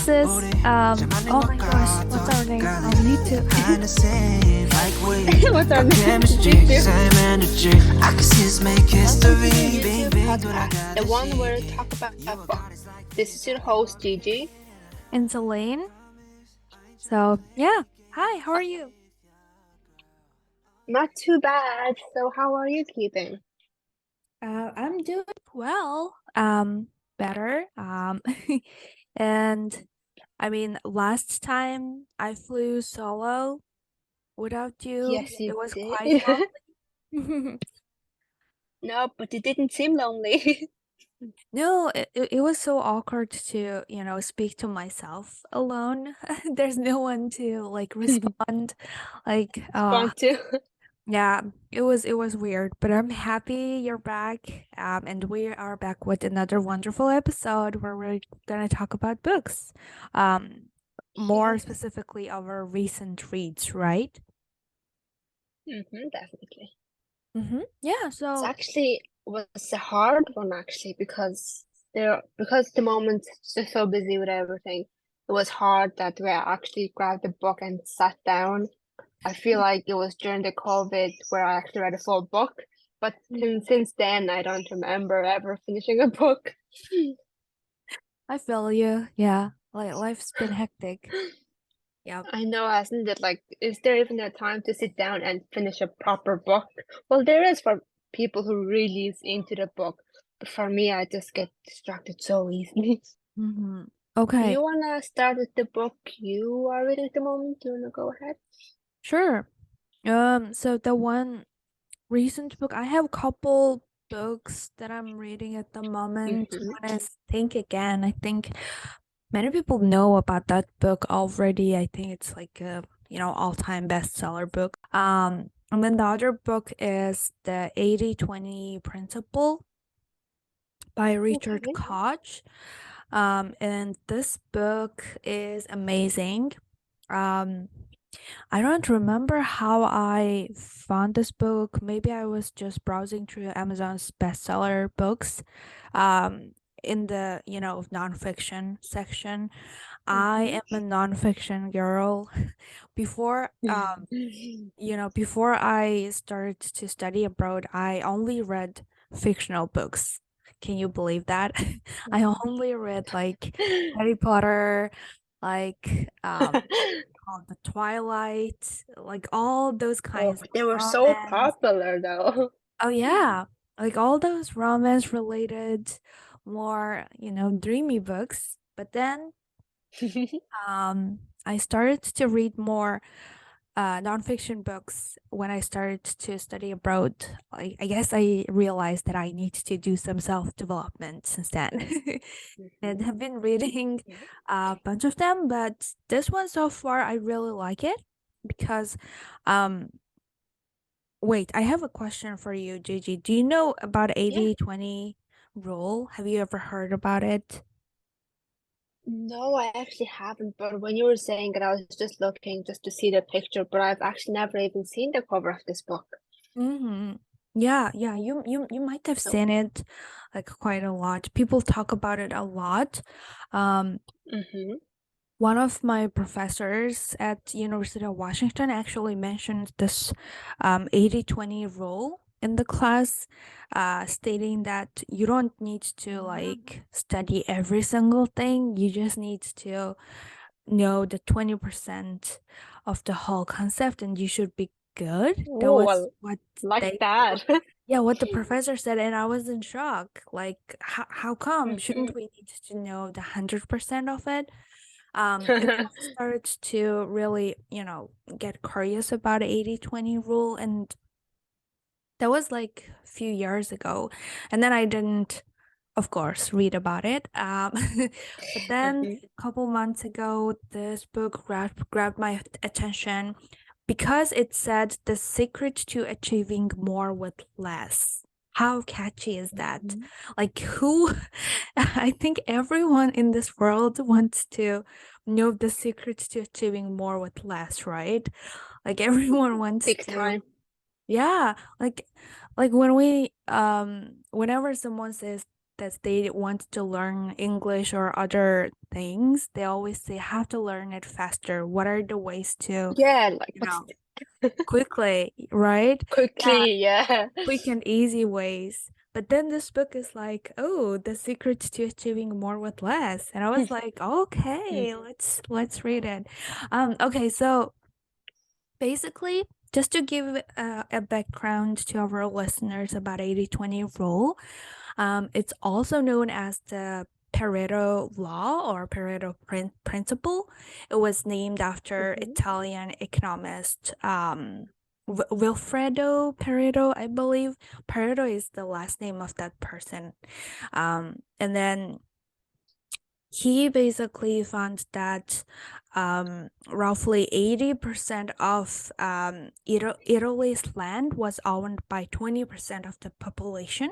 this is oh my gosh, what's our name? I need to What's our name? The one where we talk about books. This is your host Gigi. and Elaine. So yeah. Hi, how are you? Not too bad. So how are you keeping? I'm doing well. Better. And I mean, last time I flew solo without you, Yes, you it was quite did. lonely. No, but it didn't seem lonely. No, it was so awkward to, speak to myself alone. There's no one to like respond. Like, Fun too. yeah, it was weird, but I'm happy you're back. And we are back with another wonderful episode where we're gonna talk about books. Um, more Yes. specifically our recent reads, right? Definitely. Yeah, It's so actually was a hard one actually because the moment just so busy with everything. It was hard that we actually grabbed a book and sat down. I feel like it was during the COVID where I actually read a full book, but since then I don't remember ever finishing a book. I feel you. Yeah, like life's been hectic. Yeah. I know, hasn't it? Like, is there even a time to sit down and finish a proper book? Well, there is for people who really is into the book, but for me, I just get distracted so easily. Mm-hmm. Do Okay, you wanna start with the book you are reading at the moment? Do you wanna go ahead? sure. So the one recent book, I have a couple books that I'm reading at the moment. Mm-hmm. One is Think Again. I think many people know about that book already. I think it's like a, all-time bestseller book. And then the other book is the 80/20 Principle by Richard Okay. Koch. And this book is amazing. Um, I don't remember how I found this book. Maybe I was just browsing through Amazon's bestseller books, um, in the, nonfiction section. I Mm-hmm. am a nonfiction girl. Before, before I started to study abroad, I only read fictional books. Can you believe that? I only read like Harry Potter, like called The Twilight, like all those Oh, kinds of they were so romance. popular though. Oh yeah, like all those romance related, more, dreamy books. But then I started to read more nonfiction books when I started to study abroad. I guess I realized that I need to do some self-development since then. And Mhm. have been reading Yeah. a bunch of them, but this one so far I really like it because um wait, I have a question for you, Gigi. Do you know about Yeah. 80/20 rule? Have you ever heard about it? No, I actually haven't, but when you were saying it, I was just looking just to see the picture, but I've actually never even seen the cover of this book. Mm-hmm. Yeah, you might have So, seen it like quite a lot. People talk about it a lot. Um, mm-hmm. one of my professors at University of Washington actually mentioned this 80/20 rule in the class, stating that you don't need to like study every single thing. You just need to know the 20% of the whole concept and you should be good. That Oh, was well, what like they that. yeah, what the professor said, and I was in shock. Like, how come? Mhm. Shouldn't we need to know the 100% of it? And then I started to really, get curious about 80/20 rule, and that was like a few years ago. And then I didn't, of course, read about it. But then Mhm. a couple months ago, this book grabbed my attention because it said the secret to achieving more with less. How catchy is that? Mhm. Like, who? I think everyone in this world wants to know the secret to achieving more with less, right? Like, everyone wants Big to, time. yeah, like when we whenever someone says that they want to learn English or other things, they always say have to learn it faster. What are the ways to, Yeah, like you what's know, quickly, right? Yeah, quickly, yeah. quick and easy ways. But then this book is like, oh, the secret to achieving more with less. And I was like, okay, Mhm. let's read it. Okay, so basically, just to give a background to our listeners about 80/20 rule, it's also known as the Pareto law or Pareto principle. It was named after Mhm. Italian economist Wilfredo Pareto, I believe. Pareto is the last name of that person. And then he basically found that roughly 80% of Italy's land was owned by 20% of the population.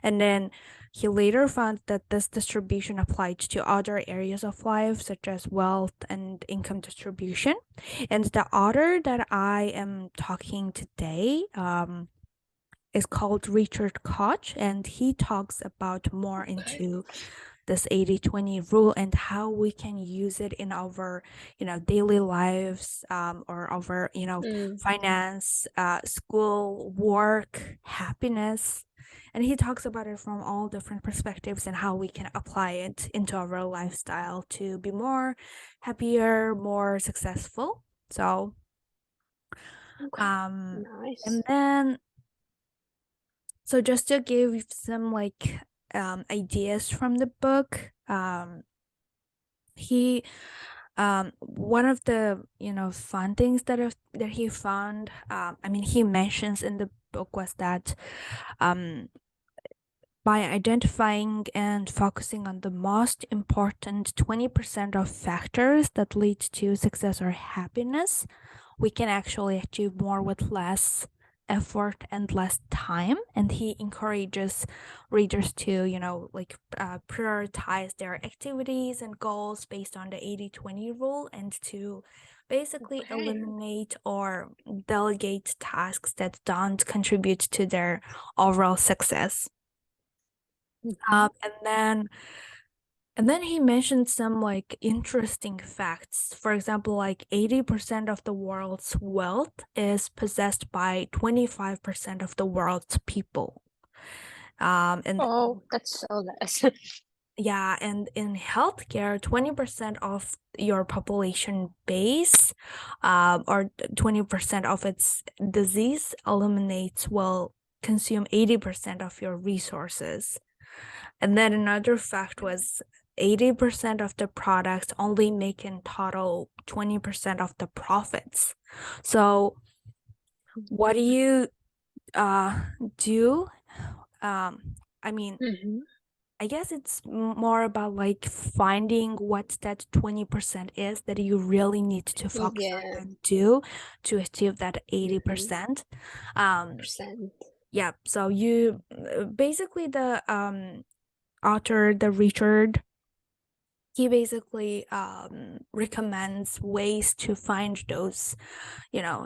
And then he later found that this distribution applied to other areas of life, such as wealth and income distribution. And the author that I am talking today is called Richard Koch, and he talks about more Okay. into this 80/20 rule and how we can use it in our daily lives, or our Mm. finance, school, work, happiness. And he talks about it from all different perspectives and how we can apply it into our lifestyle to be more happier, more successful. So Okay. um Nice. and then so just to give some ideas from the book, he one of the fun things that he found, I mean, he mentions in the book was that um by identifying and focusing on the most important 20% of factors that lead to success or happiness, we can actually achieve more with less effort and less time. And he encourages readers to prioritize their activities and goals based on the 80/20 rule, and to basically Okay. eliminate or delegate tasks that don't contribute to their overall success. Mhm. And then he mentioned some interesting facts. For example, 80% of the world's wealth is possessed by 25% of the world's people. And Oh, that's so less. yeah, and in healthcare, 20% of your population base, or 20% of its disease eliminates will consume 80% of your resources. And then another fact was 80% of the products only make in total 20% of the profits. So what do you do? I mean, Mhm. I guess it's more about finding what that 20% is that you really need to focus on Yeah. and do to achieve that Mhm. 80%. Um, Percent. yeah, so you basically the author, the Richard, he basically recommends ways to find those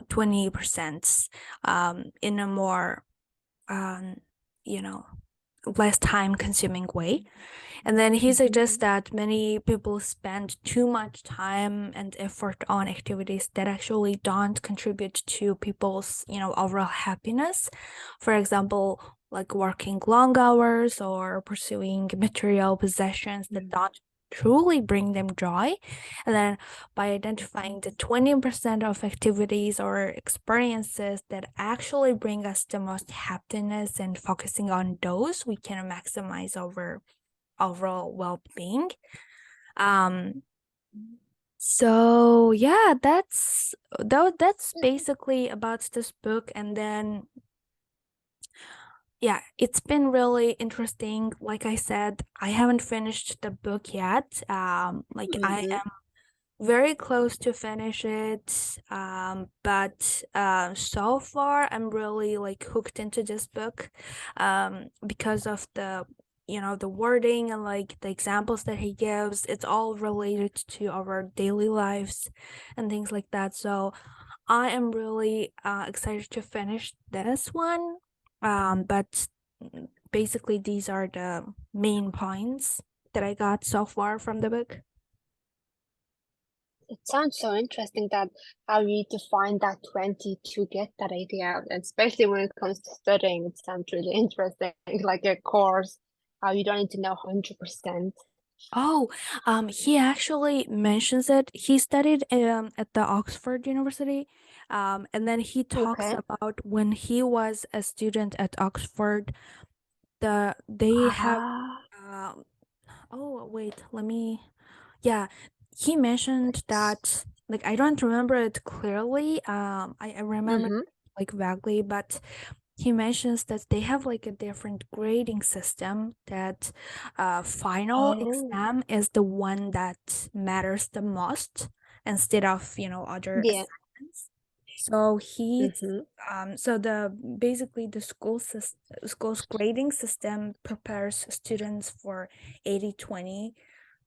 20% in a more um, you know less time consuming way. And then he suggests that many people spend too much time and effort on activities that actually don't contribute to people's overall happiness. For example, like working long hours or pursuing material possessions that don't truly bring them joy. And then by identifying the 20% of activities or experiences that actually bring us the most happiness and focusing on those, we can maximize our overall well-being. um so yeah, that's basically about this book. And then yeah, it's been really interesting. Like I said, I haven't finished the book yet. I Mhm. am very close to finish it, but so far I'm really hooked into this book, because of the wording and the examples that he gives. It's all related to our daily lives and things like that. So I am really excited to finish this one. But basically these are the main points that I got so far from the book. It sounds so interesting that how you need to find that 20 to get that 80 out, and especially when it comes to studying, it sounds really interesting. Like a course, how you don't need to know 100%. Oh, he actually mentions it. He studied at the Oxford University, and then he talks Okay. about when he was a student at Oxford, they have Ah, um oh wait, let me yeah, he mentioned that like I don't remember it clearly. I remember mm-hmm. like vaguely, but he mentions that they have like a different grading system that final Oh, exam is the one that matters the most instead of, other yeah. assignments. So Mm-hmm. so the basically the school's grading system prepares students for 80/20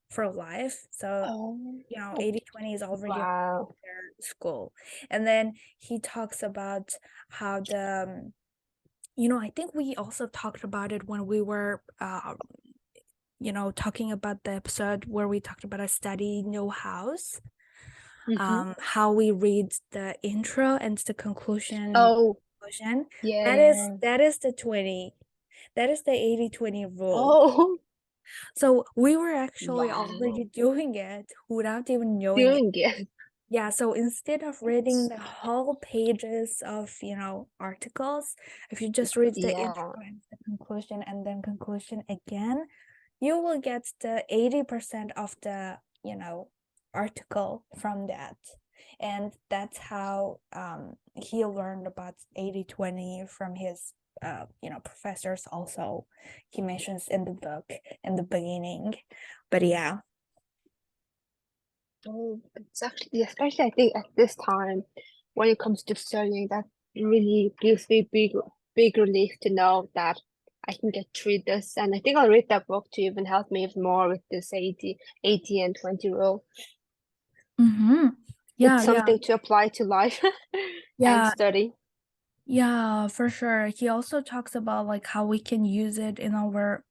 for life. So, Oh, 80/20 is already a part of wow. their school. And then he talks about how I think we also talked about it when we were, talking about the episode where we talked about a study no house, Mm-hmm. how we read the intro and the Oh, conclusion. yeah, That is yeah. that is the 20. That is the 80/20 rule. Oh, So we were actually wow. already doing it without even knowing it. Doing it. Yeah, so instead of reading the whole pages of, articles, if you just read the intro Yeah. and the conclusion and then conclusion again, you will get the 80% of the, article from that. And that's how he learned about 80/20 from his professors also. He mentions in the book in the beginning. But yeah. Oh, it's actually, especially I think at this time, when it comes to studying, that really gives me big relief to know that I can get through this. And I think I'll read that book to even help me even more with this 80 and 20 rule. Mm-hmm. It's Yeah, yeah. something to apply to life and Yeah, study. yeah, for sure. He also talks about like how we can use it in our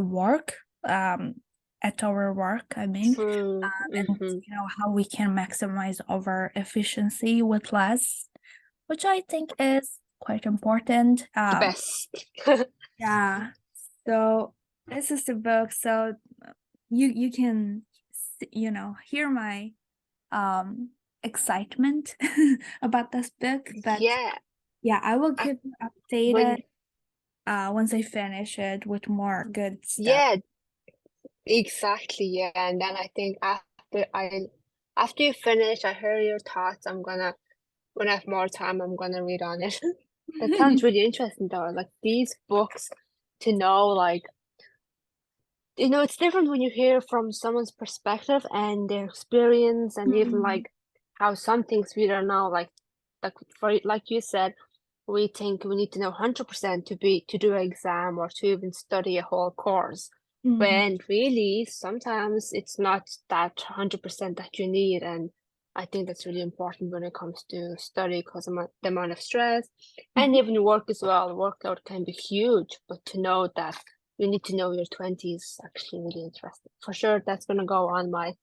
work, at our work, I mean, True. and Mm-hmm. how we can maximize our efficiency with less, which I think is quite important. The best. Yeah. So this is the book. So you can hear my excitement about this book, but Yeah. yeah, I will I, keep you updated when, once I finish it with more good stuff. yeah, exactly. Yeah. And then I think after you finish, I hear your thoughts. When I have more time, I'm gonna read on it. That sounds really interesting though. Like these books to know, like, it's different when you hear from someone's perspective and their experience and even Mm, like how some things we don't know, like you said, we think we need to know 100% to do an exam or to even study a whole course. mm, When really sometimes it's not that 100% that you need, and I think that's really important when it comes to study because the amount of stress and mhm. even work as well. Workload can be huge, but to know that you need to know your 20s actually really interesting. For sure, that's gonna go on my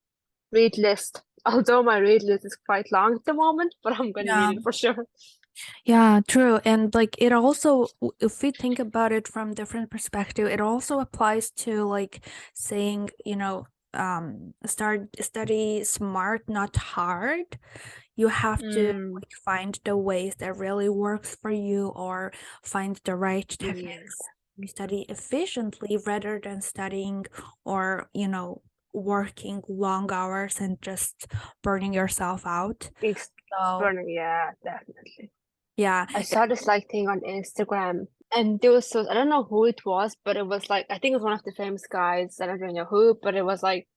read list. Although my read list is quite long at the moment, but I'm gonna Yeah. read it for sure. Yeah, true. And like it also, if we think about it from different perspective, it also applies to like saying, study smart, not hard. You have to Mm, like find the ways that really works for you or find the right yeah, techniques. You study efficiently rather than studying or, working long hours and just burning yourself out. it's So, burning. Yeah, definitely. yeah. I saw this like thing on Instagram, and there was I don't know who it was, but it was like I think it was one of the famous guys. I don't really know who, but it was like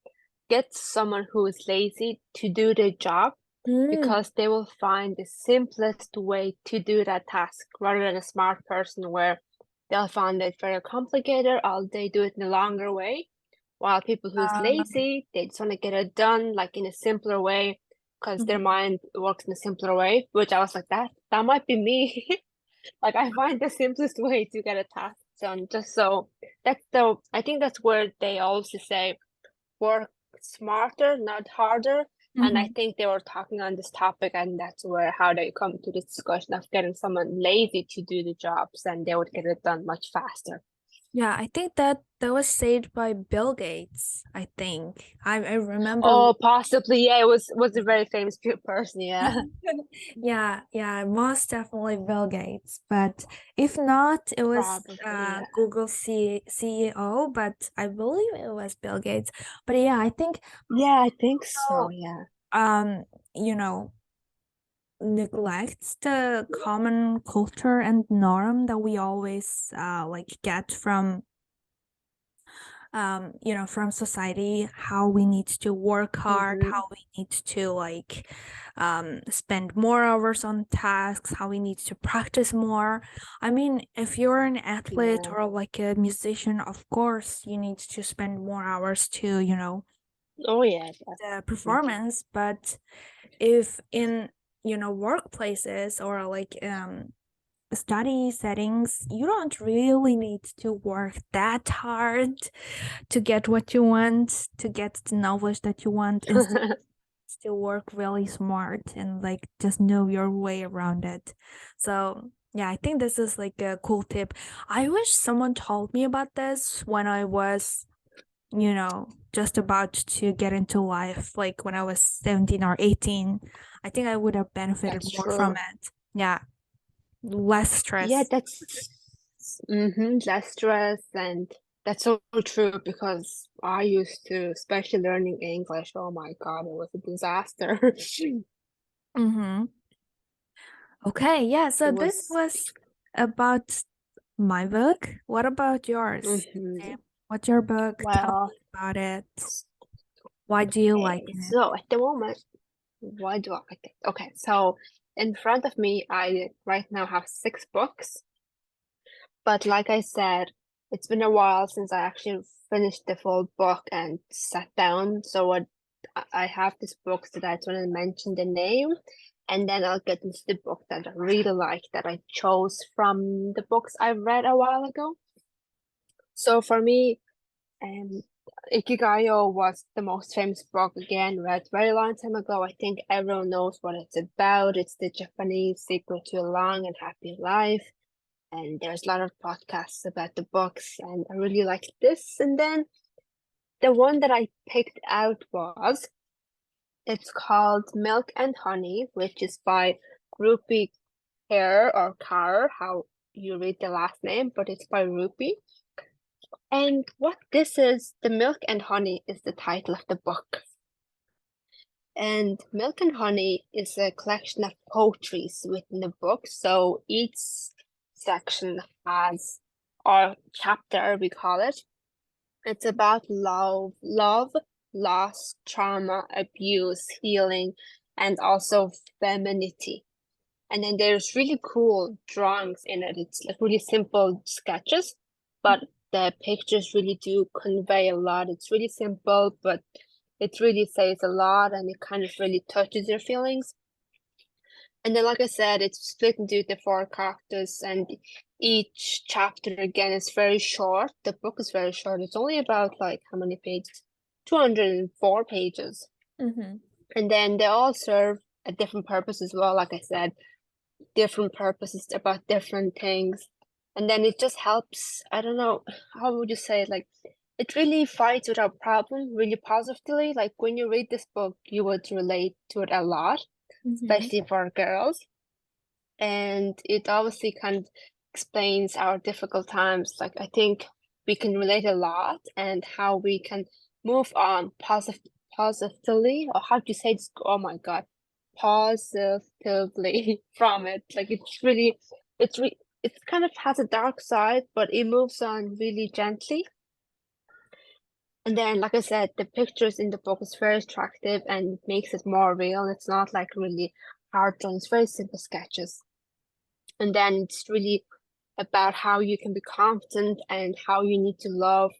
get someone who is lazy to do the job Mm, because they will find the simplest way to do that task rather than a smart person where they'll find it very complicated or they do it in a longer way. While people who's um, lazy, they just want to get it done like in a simpler way because their mhm. mind works in a simpler way, which I was like, that might be me. Like I find the simplest way to get a task. So I think that's where they also say work smarter, not harder. And I Mm-hmm. think they were talking on this topic, and that's where how they come to this discussion of getting someone lazy to do the jobs, and they would get it done much faster. Yeah, I think that was said by Bill Gates, I think. I remember. Oh, possibly, yeah, it was a very famous person, yeah. Yeah, yeah, most definitely Bill Gates. But if not, it was Probably, yeah. Google CEO, but I believe it was Bill Gates. But yeah, I think Yeah, I think so, so, yeah. um, you know, neglects the common culture and norm that we always like get from from society, how we need to work hard, Mm-hmm. how we need to like spend more hours on tasks, how we need to practice more. I mean, if you're an athlete Yeah. or like a musician, of course you need to spend more hours to, Oh, yeah, the definitely. performance. But if in, workplaces or like study settings, you don't really need to work that hard to get what you want, to get the knowledge that you want. Instead, to work really smart and like just know your way around it. So, yeah, I think this is like a cool tip. I wish someone told me about this when I was, just about to get into life, like when I was 17 or 18. I think I would have benefited That's more from true. it. Yeah, less Yeah, stress. less stress, and that's so true because I used to, especially learning English, oh my God, it was a disaster. Mm-hmm. Okay, yeah, It so this was, was about my book. What about yours? hmm Sam? What's your book? Tell Well, me about it. Why do you like okay, it? so at the moment, why do I like it? Okay, so in front of me, I right now have 6 books. But like I said, it's been a while since I actually finished the full book and sat down. So what I have this book that I just want to mention the name, and then I'll get into the book that I really like that I chose from the books I read a while ago. So for me, um, Ikigayo was the most famous book again, read very long time ago. I think everyone knows what it's about. It's the Japanese secret to a long and happy life, and there's a lot of podcasts about the books, and I really liked this. And then the one that I picked out was it's called Milk and Honey, which is by Rupi Kaur or Kaur, how you read the last name, but it's by Rupi. And what this is, the Milk and Honey is the title of the book. And Milk and Honey is a collection of poetries within the book. So each section has, or chapter we call it, it's about love, loss, trauma, abuse, healing, and also femininity. And then there's really cool drawings in it. It's like really simple sketches, but the pictures really do convey a lot. It's really simple, but it really says a lot and it kind of really touches your feelings. And then, like I said, it's split into the 4 characters, and each chapter again is very short. The book is very short. It's only about like how many pages? 204 pages. Mm-hmm. And then they all serve a different purpose as well. Like I said, different purposes about different things. And then it just helps, I don't know, how would you say it? Like it really fights with our problem really positively. Like when you read this book, you would relate to it a lot, Mm-hmm. especially for girls. And it obviously kind of explains our difficult times. Like I think we can relate a lot and how we can move on positively, or how do you say this? Oh my God, positively from it. Like it kind of has a dark side, but it moves on really gently. And then, like I said, the pictures in the book is very attractive and makes it more real. It's not like really hard drawn, it's very simple sketches. And then it's really about how you can be confident and how you need to love,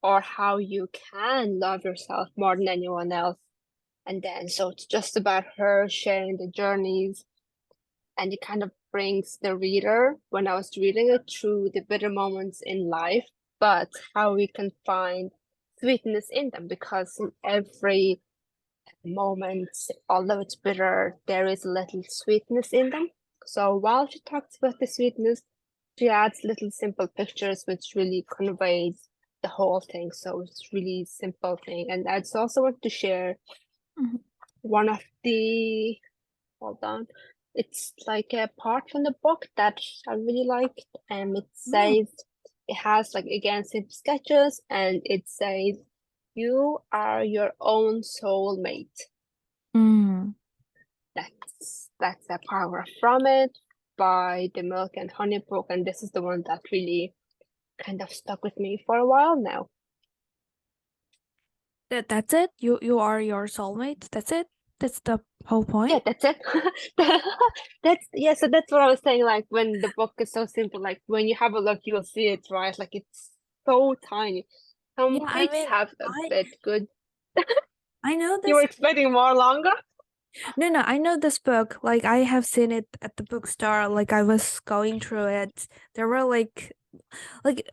or how you can love yourself more than anyone else. And then so it's just about her sharing the journeys, and it kind of brings the reader, when I was reading it, through the bitter moments in life, but how we can find sweetness in them, because in every moment, although it's bitter, there is a little sweetness in them. So while she talks about the sweetness, she adds little simple pictures which really conveys the whole thing. So it's really simple thing. And I just also want to share Mhm. one of the, hold on, it's like a part from the book that I really liked. It Mm. says, it has like again simple sketches, and it says, "You are your own soulmate." Mm. That's a paragraph from it by the Milk and Honey book, and this is the one that really kind of stuck with me for a while now. That's it? You are your soulmate? That's it? That's the whole Yeah, point? that's it. That's yeah, so that's what I was saying, like when the book is so simple, like when you have a look, you'll see it, right? Like it's so tiny. Some Yeah, I pages mean, have a bit good. I know You were this. expecting more longer? No, I know this book. Like I have seen it at the bookstore. Like I was going through it. There were like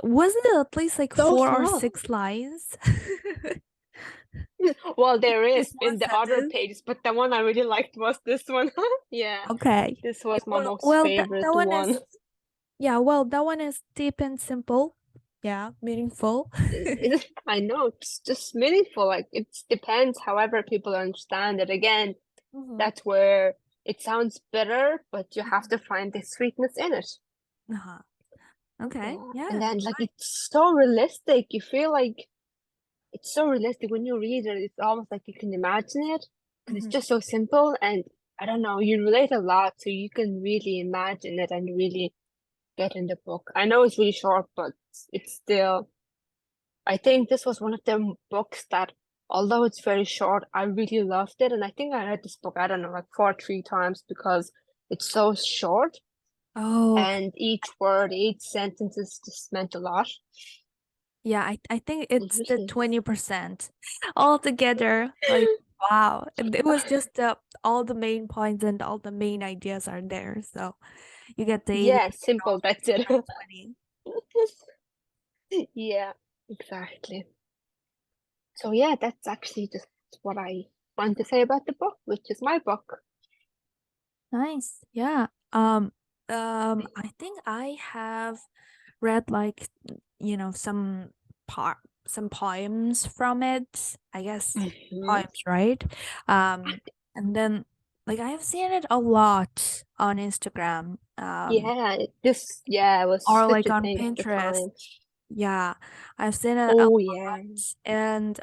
wasn't it at least like So four or small. six lines? Well, there Just is one in the other sentence. pages, but the one I really liked was this one. Yeah, Okay. this Yeah, was my well, most well, that favorite one is one. yeah. Well, that one is deep and simple. Yeah, meaningful. I know it's just meaningful. Like it depends however people understand it. Again, Hmm. that's where it sounds bitter, but you have to find the sweetness in it. Uh-huh. Okay. Yeah. And Yeah. then like it's so realistic. You feel like it's so realistic when you read it. It's almost like you can imagine it because it's Mhm. just so simple, and I don't know, you relate a lot, so you can really imagine it and really get in the book. I know it's really short, but it's still, I think this was one of the books that, although it's very short, I really loved it. And I think I read this book, I don't know, like 4 or 3 times because it's so short, Oh, and each word, each sentence is just meant a lot. yeah. I think It it's the really is. 20% altogether. Like wow, it was just all the main points and all the main ideas are there. So you get the 80 Yeah, simple, that's it. 20. Yeah, exactly. So yeah, that's actually just what I want to say about the book, which is my book. Nice. Yeah. I think I have read like part some poems from it. I guess Hmm. poems, right? Um, and then like I have seen it a lot on Instagram, Yeah, this, yeah, it was or such like a on thing at the Pinterest. time. Yeah, I've seen it a Oh yeah. lot. And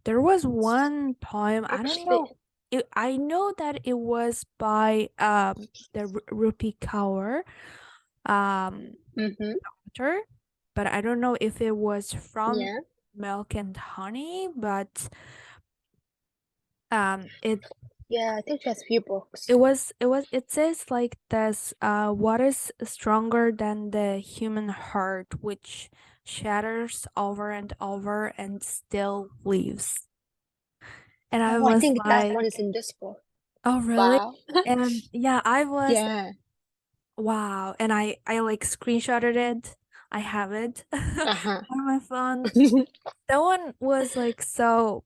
there was one poem, I don't Actually, know. I know that it was by the Rupi Kaur mm-hmm. author, but I don't know if it was from Yeah. Milk and Honey, but it Yeah, I think she has a few it books. was it was it says like this what is stronger than the human heart which shatters over and over and still lives. And I Oh, I was think that like, one is in this book. oh really? Wow. And yeah, I was Yeah. wow. And I like screenshotted it. I have it Uh-huh. on my phone. That one was like so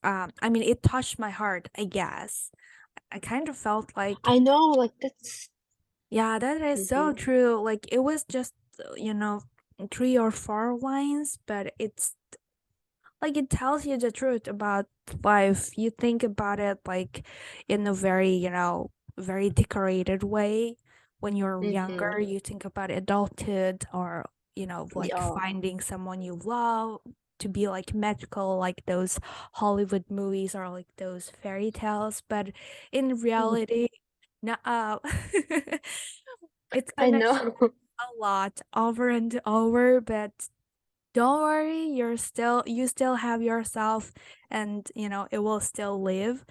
I mean it touched my heart, I guess. I kind of felt like I know, like that's yeah, that is so mm-hmm. true. Like it was just, you know, 3 or 4 lines, but it's like it tells you the truth about life. You think about it like in a very, very decorated way. When you're younger, Mm-hmm. you think about adulthood or, like Yeah. finding someone you love to be like magical, like those Hollywood movies or like those fairy tales. But in Mm. reality, no, it's I gonna know. change a lot over and over, but don't worry, you still have yourself and it will still live.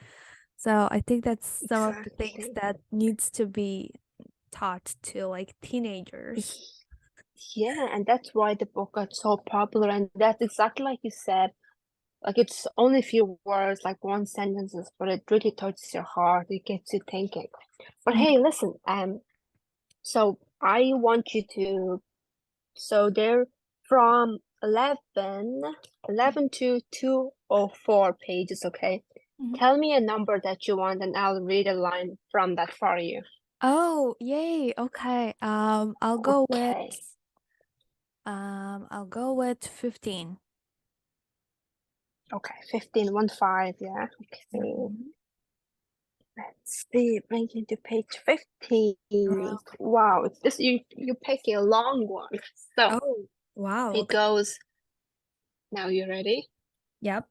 So I think that's some of the things Exactly. that needs to be taught to like teenagers. Yeah, and that's why the book got so popular, and that's exactly like you said. Like it's only a few words, like one sentences, but it really touches your heart. It gets you thinking. But Mhm. hey, listen, So I want you to, so they're from 11 to 204 pages, okay? Mhm. Tell me a number that you want and I'll read a line from that for you. Oh, yay. Okay. Okay. I'll go with 15. Okay, 15, 1 5, yeah. Okay. Mhm. Let's see, bring you to page 15. Oh, Wow, it's this you pick a long one. So oh, wow. it Okay. goes, now you ready? Yep.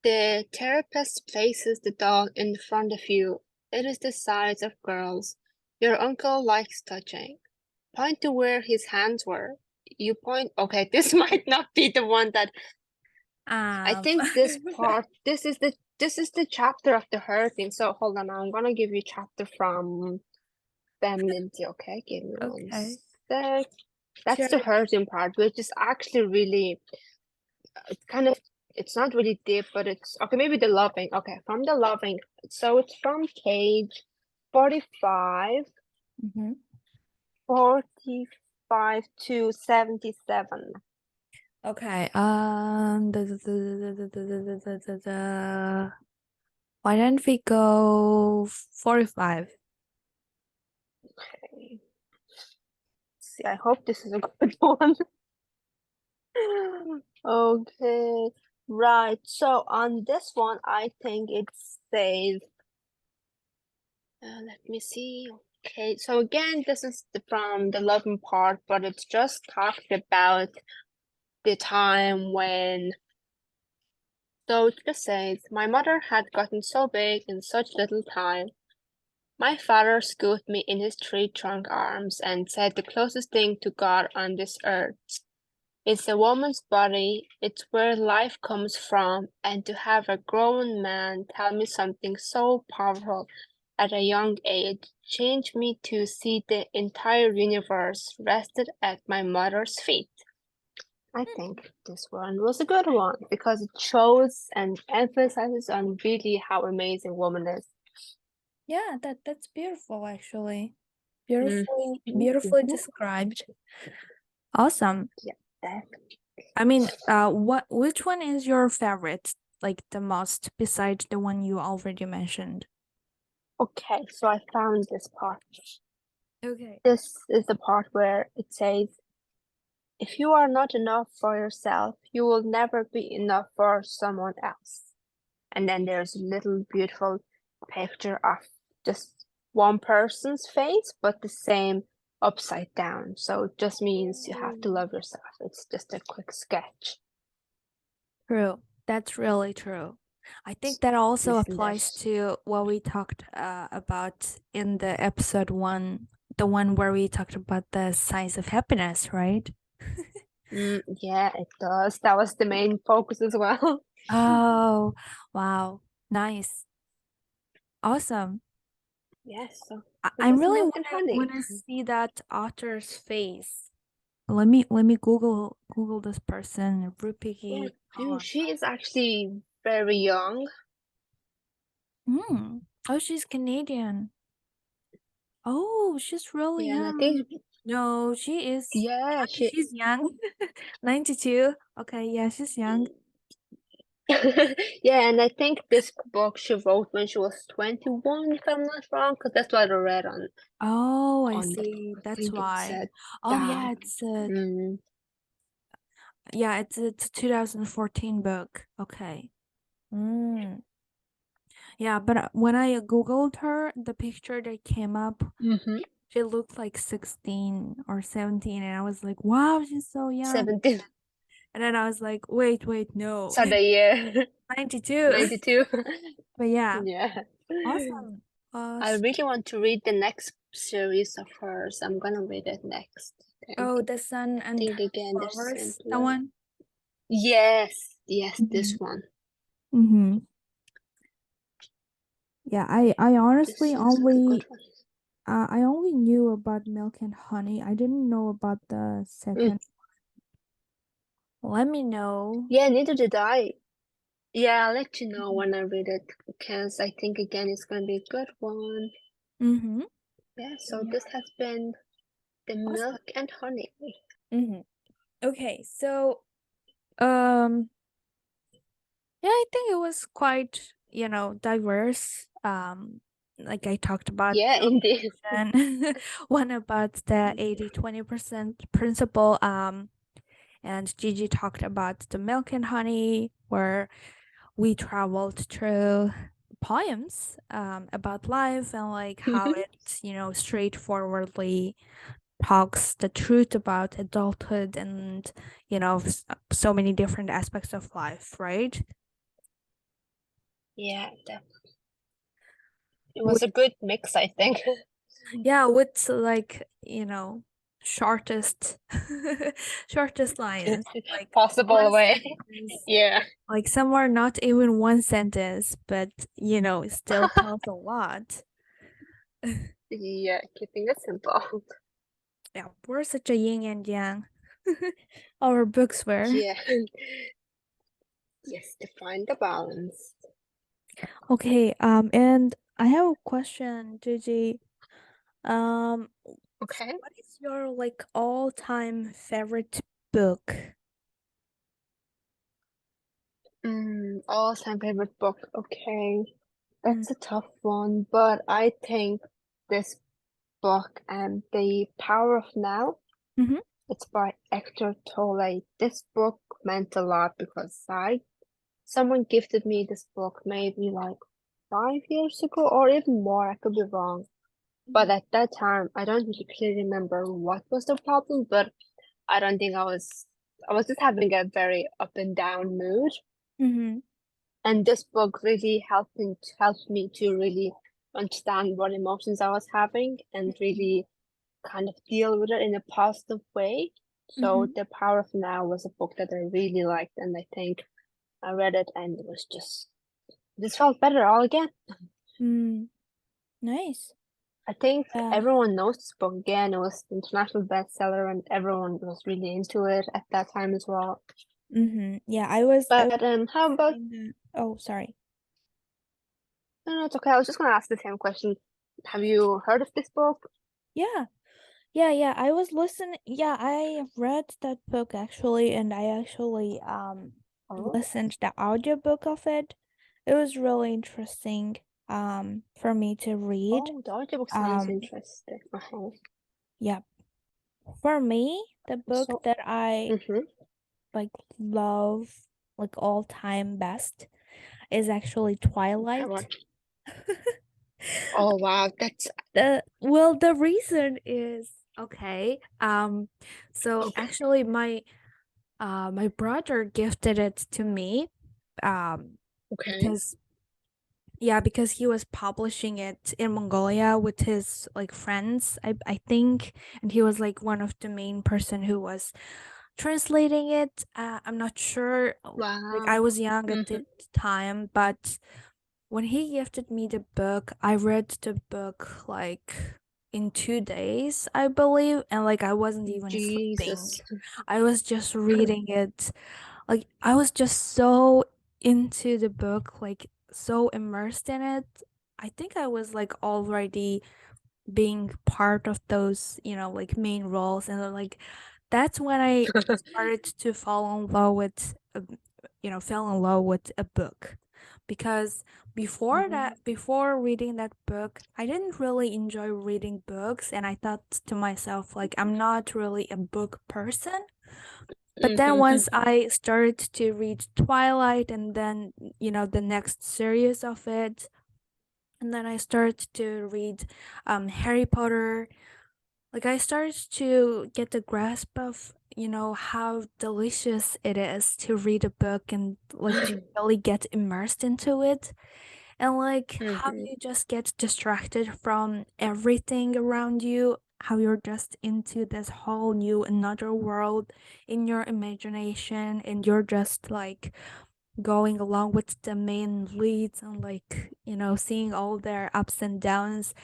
The therapist places the dog in front of you. It is the size of girls. Your uncle likes touching. Point to where his hands were. You point, okay, this might not be the one that I Um, think this part, this is the chapter of the hurting. So hold on, I'm gonna give you chapter from femininity, okay? Give me one okay. sec. That's Sure. the hurting part, which is actually really, it's kind of, it's not really deep, but it's, okay, maybe the loving. Okay, from the loving. So it's from page 45, Mm-hmm. 45 to 77. Okay. Why don't we go 45? Okay. See, I hope this is a good one. Okay, right. So on this one, I think it says, let me see. Okay, so again, this is from the loving part, but it's just talked about the time when. So it just says, my mother had gotten so big in such little time. My father scooped me in his tree-trunk arms and said the closest thing to God on this earth. It's a woman's body, it's where life comes from, and to have a grown man tell me something so powerful at a young age changed me to see the entire universe rested at my mother's feet. I think this one was a good one because it shows and emphasizes on really how amazing woman is. Yeah, that's beautiful actually. Mm, Beautifully mhm. described. Awesome. Yeah, that. I mean, which one is your favorite? Like the most besides the one you already mentioned? Okay, so I found this part. Okay. This is the part where it says, if you are not enough for yourself, you will never be enough for someone else. And then there's a little beautiful picture of just one person's face, but the same upside down. So it just means you have to Oh. love yourself. It's just a quick sketch. True. That's really true. I think that also Isn't it? applies to what we talked about in the episode one, the one where we talked about the science of happiness, right? Yeah, it does. That was the main focus as well. Oh, wow. Nice. Awesome. Yes, so I this is really milk and honey. wanna see that author's face. Let me Google this person, Yeah, Rupiki dude, Kaur. she is actually very young. Hmm. Oh, she's Canadian. Oh, she's really Yeah, and I young. think, No, she is. yeah, Yeah, she's young. 92. Okay, yeah, she's young. yeah, and I think this book she wrote when she was 21, if I'm not wrong, because that's what I read Oh, I on the book. see. I That's think it why. said Oh, that. yeah, Mm, it's a 2014 book. Okay. Mm. Yeah, but when I Googled her, the picture that came up, hmm she looked like 16 or 17, and I was like, wow, she's so young. 17. And then I was like, wait, no, So the year 92. 92. But yeah, Yeah. awesome. I really want to read the next series of hers. I'm gonna read it next. I Oh, the sun and think again, they're flowers, that simpler. one. Yes, this Mm-hmm. one. Mm-hmm. Yeah, I honestly This looks like a good one. I only knew about Milk and Honey. I didn't know about the Mm. second. Let me know. Yeah, neither did I. Yeah, I'll let you know Mm-hmm. when I read it because I think again it's gonna be a good one. Mm-hmm. Yeah, so Yeah. this has been the Awesome. milk and honey. Okay, so um yeah, I think it was quite, diverse. Like I talked about Yeah, indeed. and one about the 80-20% principle. And Gigi talked about the milk and honey, where we traveled through poems about life and like how Mhm. it, straightforwardly talks the truth about adulthood and, so many different aspects of life, right? Yeah, it was With, a good mix, I think. yeah, with like, shortest shortest lines, like Possible one way. sentence. Yeah. Like some are not even one sentence, but it still tells a lot. Yeah, keeping it simple. Yeah, we're such a yin and yang. Our books were. Yeah. Yes, to find the balance. Okay, and I have a question, Gigi. Um, Okay. what is your like all-time favorite book? All-time favorite book. Okay. Mm. That's a tough one, but I think this book and The Power of Now, Mm-hmm. it's by Hector Tolle. This book meant a lot because someone gifted me this book maybe like 5 years ago or even more. I could be wrong. But at that time, I don't really clearly remember what was the problem, but I don't think I was just having a very up and down mood. Mm-hmm. And this book really helped me to really understand what emotions I was having and really kind of deal with it in a positive way. So Mm-hmm. The Power of Now was a book that I really liked, and I think I read it and it was just felt better all again. Mm, nice. I think Yeah. everyone knows this book again. It was an international bestseller and everyone was really into it at that time as well. Mm-hmm. Yeah, I was But how about listening to, oh, sorry. no, no, it's okay. I was just gonna ask the same question. Have you heard of this book? Yeah. Yeah, I was listening. Yeah, I read that book actually, and I actually Oh, listened the audiobook of it. It was really interesting for me to read. oh, the audiobook sounds Um interesting. Uh-huh. yeah, for me, the book So, that I mm-hmm. like love like all time best is actually Okay, Twilight. what? Oh, wow, that's The reason is okay. So okay. actually my brother gifted it to me Okay. because because he was publishing it in Mongolia with his like friends, I think, and he was like one of the main person who was translating it. I'm not sure, like I Wow. was young at the Mm-hmm. time, but when he gifted me the book, I read the book like in 2 days, I believe, and like I wasn't even sleeping. Jesus. I was just reading it. Like I was just so into the book, like so immersed in it. I think I was like already being part of those, like main roles, and then, like that's when I started to fall in love with, fell in love with a book, because Mhm. before reading that book, I didn't really enjoy reading books, and I thought to myself like I'm not really a book person. But then Mhm. once I started to read Twilight and then, the next series of it, and then I started to read Harry Potter, like I started to get the grasp of, how delicious it is to read a book and like to really get immersed into it. And like how Mhm. you just get distracted from everything around you, how you're just into this whole new another world in your imagination, and you're just like going along with the main leads and like, seeing all their ups and downs.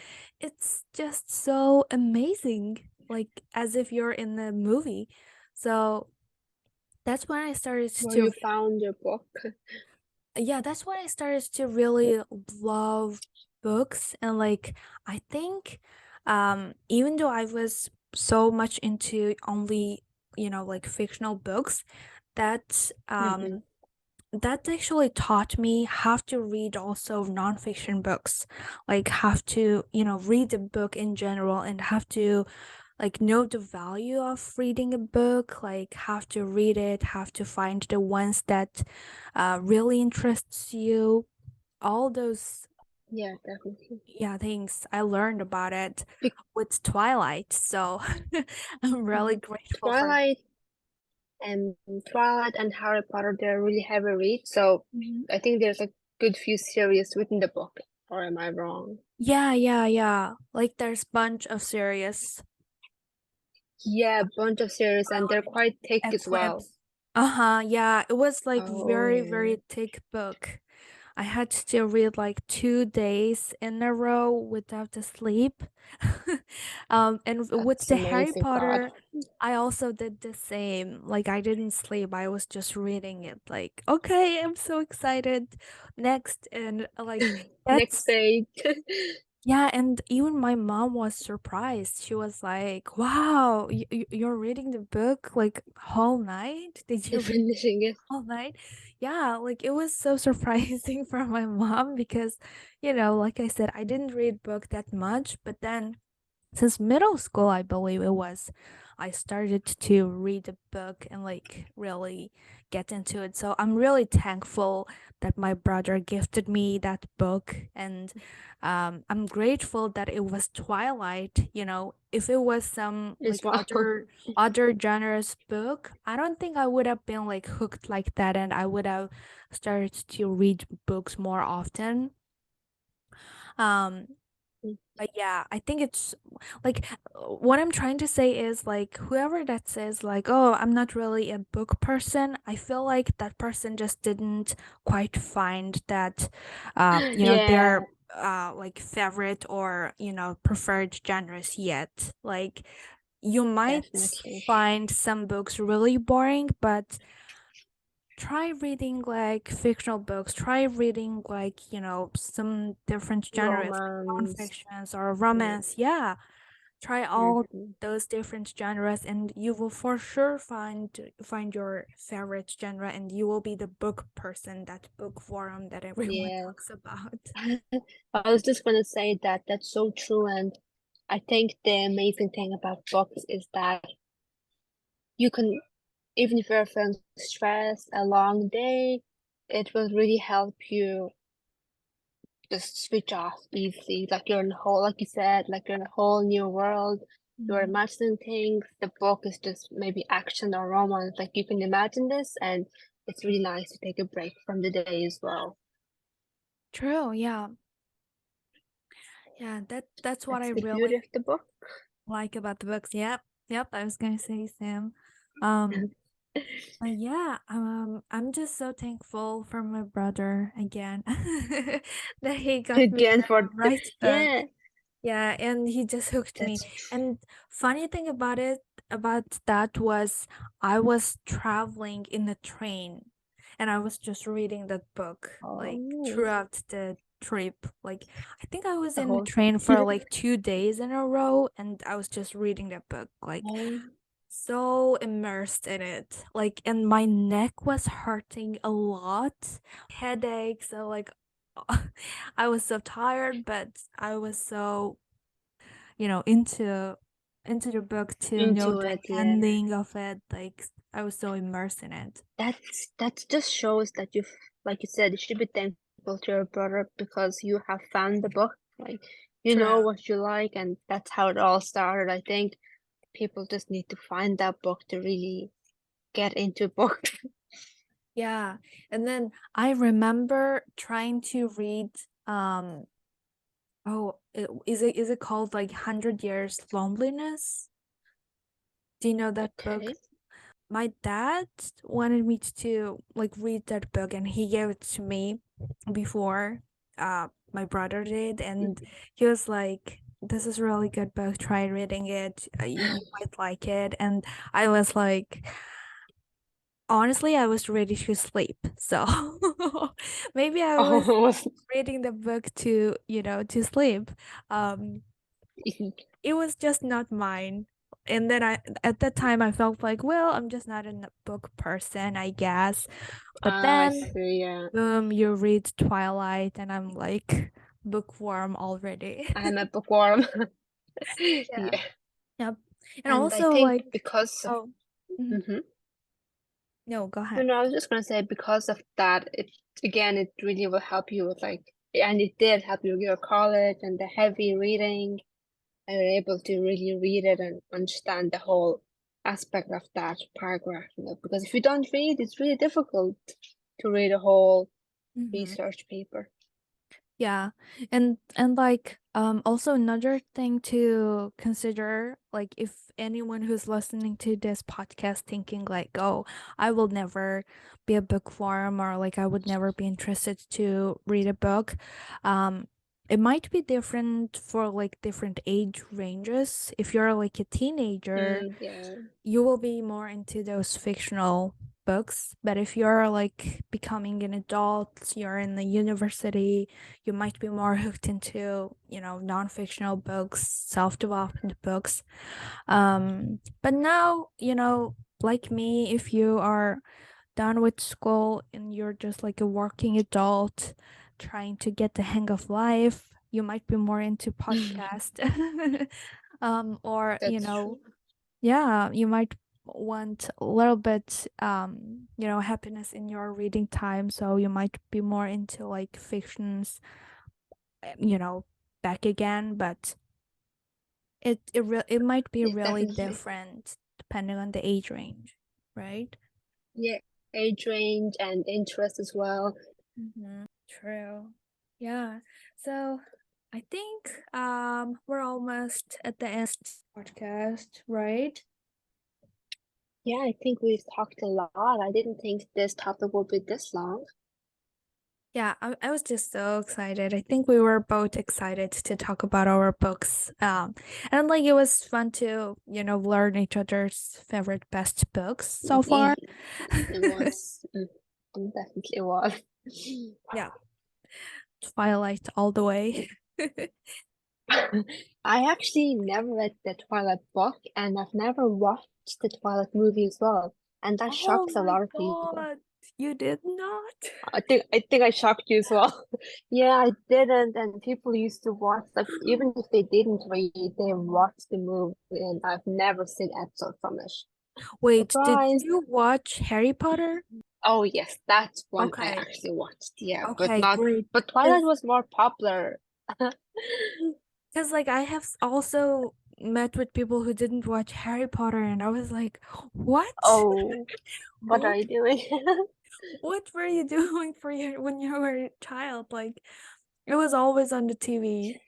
It's just so amazing, like as if you're in the movie. So that's when I started Where to you found your book. yeah, that's when I started to really love books. And like I think Even though I was so much into only, like fictional books, that Mm-hmm. that actually taught me how to read also nonfiction books, like have to, read a book in general and have to like know the value of reading a book, like have to read it, have to find the ones that really interests you. All those, Yeah, definitely. yeah, things I learned about it Be with Twilight. So I'm really grateful for that. Twilight and Twilight and Harry Potter, they're really heavy reads. So Mhm. I think there's a good few series within the book. Or am I wrong? Yeah, yeah, yeah. Like there's bunch of series. Yeah, a bunch of series, and they're Twilight, quite thick as well. Eclipse. Uh-huh, yeah. It was like Oh very, yeah, very thick book. I had to read like 2 days in a row without the sleep. And with that's the Harry amazing. God. Potter, I also did the same. Like I didn't sleep. I was just reading it. Like, okay, I'm so excited. Next, and like Next that's page. yeah, and even my mom was surprised. She was like, "Wow, you're reading the book like whole night? Did you read Finishing it. all night?" Yeah, like it was so surprising for my mom because, like I said, I didn't read book that much, but then since middle school, I believe it was, I started to read a book and like really get into it. So I'm really thankful that my brother gifted me that book, and I'm grateful that it was Twilight. If it was some As like well. other genres book, I don't think I would have been like hooked like that, and I would have started to read books more often. Um, but yeah, I think it's like what I'm trying to say is like whoever that says like, "Oh, I'm not really a book person," I feel like that person just didn't quite find that Yeah, their like favorite or, preferred genres yet. Like you might definitely. find some books really boring, but try reading like fictional books, try reading like, some different genres, Romance. non-fictions or Yeah. romance. Yeah, try all Mhm. those different genres and you will for sure find your favorite genre, and you will be the book person, that book forum that everyone Yeah. talks about. I was just gonna say that that's so true, and I think the amazing thing about books is that you can, even if you're feeling stressed, a long day, it will really help you just switch off easily. Like you're in a whole, like you said, like you're in a whole new world. You're Mhm. imagining things. The book is just maybe action or romance. Like you can imagine this, and it's really nice to take a break from the day as well. True, yeah. Yeah, that's what I That's the really beauty of the book. like about the books. Yep. Yep, I was gonna say Sam. Um yeah, I'm just so thankful for my brother again that he got me Again, the for the, right book. yeah, Yeah, and he just hooked me. that's And funny thing about that was I was traveling in the train and I was just reading that book like oh, throughout the trip. Like I think I was the in the whole train for like 2 days in a row and I was just reading that book. Like oh, so immersed in it. Like, and my neck was hurting a lot, headache. So, like, I was so tired, but I was so, into the book to know into the it, yeah. ending of it. Like, I was so immersed in it. That just shows that you've, like you said, you should be thankful to your brother because you have found the book. Like you know True. what you like, and that's how it all started. I think people just need to find that book to really get into a book. Yeah. And then I remember trying to read, is it called like 100 Years Loneliness? Do you know that book? Okay. My dad wanted me to like read that book and he gave it to me before my brother did, and Mhm. he was like, this is a really good book, try reading it, you might like it. And I was like, honestly, I was ready to sleep, so maybe I was Oh, reading the book to sleep. um it was just not mine. And then at that time I felt like, well, I'm just not a book person, I guess. But I then see, yeah. boom, you read Twilight and I'm like bookworm already. I'm a bookworm. Yeah. Yeah. Yep. And And I also think like, because of oh, mhm. hmm No, go no, ahead. no, I was just gonna say because of that, it really will help you with like, and it did help you with your college and the heavy reading. And you're able to really read it and understand the whole aspect of that paragraph, because if you don't read, it's really difficult to read a whole Mhm. research paper. Yeah. And like also another thing to consider, like if anyone who's listening to this podcast thinking like, "Oh, I will never be a bookworm," or like I would never be interested to read a book, it might be different for like different age ranges. If you're like a teenager, Yeah, you will be more into those fictional books. But if you're like becoming an adult, you're in the university, you might be more hooked into, non-fictional books, self-development books. But now, like me, if you are done with school and you're just like a working adult trying to get the hang of life, you might be more into podcast. Or, that's true. yeah, you might want a little bit, happiness in your reading time. So you might be more into like fictions, you know, back again. But it might be Yeah, really definitely. different depending on the age range, right? Yeah, age range and interest as well. Mm-hmm. True. Yeah. So I think we're almost at the end of this podcast, right? Yeah, I think we've talked a lot. I didn't think this topic would be this long. Yeah, I was just so excited. I think we were both excited to talk about our books. And like it was fun to, learn each other's favorite best books so far. It was, it definitely was. Yeah, Twilight all the way. I actually never read the Twilight book, and I've never watched the Twilight movie as well. And that Oh shocks a my lot of people. God, you did not? I think I shocked you as well. Yeah, I didn't, and people used to watch, like, even if they didn't read, they watched the movie, and I've never seen episode from it. Wait, did Surprise! you watch Harry Potter? Oh yes, that's one I Okay, actually watched. Yeah, but okay, not. great. But Twilight was more popular. Because like I have also met with people who didn't watch Harry Potter, and I was like, what? Oh, what are What you doing? what were you doing for your when you were a child? Like it was always on the TV.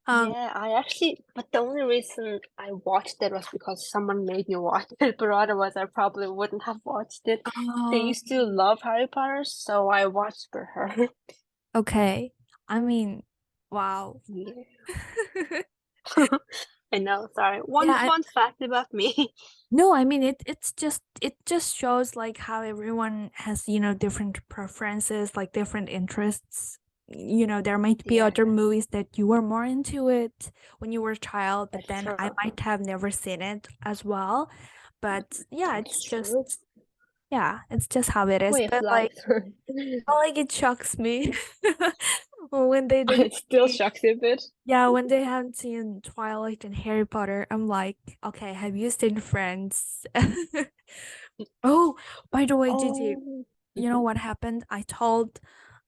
Um, Yeah, but the only reason I watched it was because someone made me watch it, but otherwise I probably wouldn't have watched it. They uh, used to love Harry Potter, so I watched for her. okay. I mean, wow. Yeah. I know, sorry. Yeah, One fun fact about me. no, I mean it just shows like how everyone has, different preferences, like different interests. There might be Yeah, other movies that you were more into it when you were a child, but that's then true. I might have never seen it as well. But yeah, That's true. it's just how it is. Way of But like, life. it shocks me when they didn't It still see, shocks you a bit. yeah, when they haven't seen Twilight and Harry Potter. I'm like, okay, have you seen Friends? Oh, by the way, Gigi, Oh, you know mhm. what happened? I told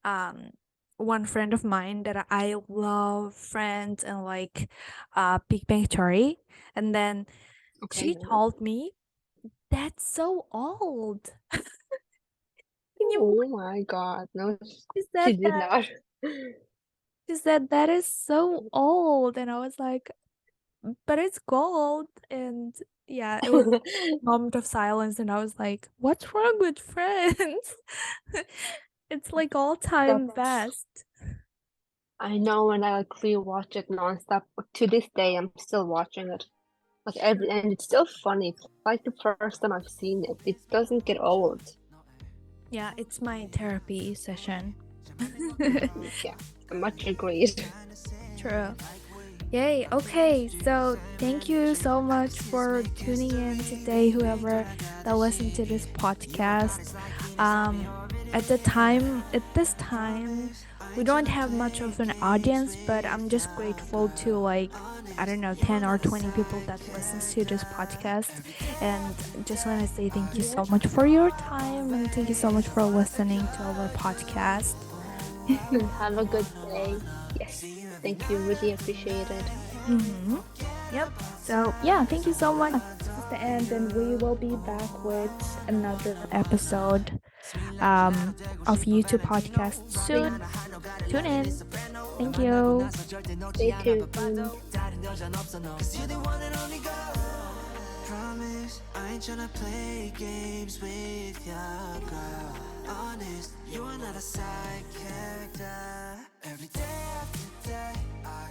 um one friend of mine that I love Friends and like Big Bang Theory, and then Okay, she yeah. told me that's so old. Can you Oh believe my God. No, she she said did that? not. She said that is so old, and I was like, but it's gold, and yeah, it was a moment of silence, and I was like, what's wrong with Friends? It's like all time That's, best. I know when I like rewatch it nonstop. To this day, I'm still watching it. Like every, and it's still funny. It's like the first time I've seen it. It doesn't get old. Yeah, it's my therapy session. Yeah, I much agreed. True. Yay. Okay. So thank you so much for tuning in today, whoever that listened to this podcast. Um, at this time, we don't have much of an audience, but I'm just grateful to like, I don't know, 10 or 20 people that listens to this podcast. And just want to say thank you so Yeah. much for your time and thank you so much for listening to our podcast. And have a good day. Yes. Thank you. Really appreciate it. Mm-hmm. Yep. So yeah, thank you so much. This is the end, and we will be back with another episode of YouTube podcast soon. Thanks. Tune in. Thank you. Stay tuned. Promise I ain't tryna play games with ya, girl. Honest, you are not a side character. Every day after day, I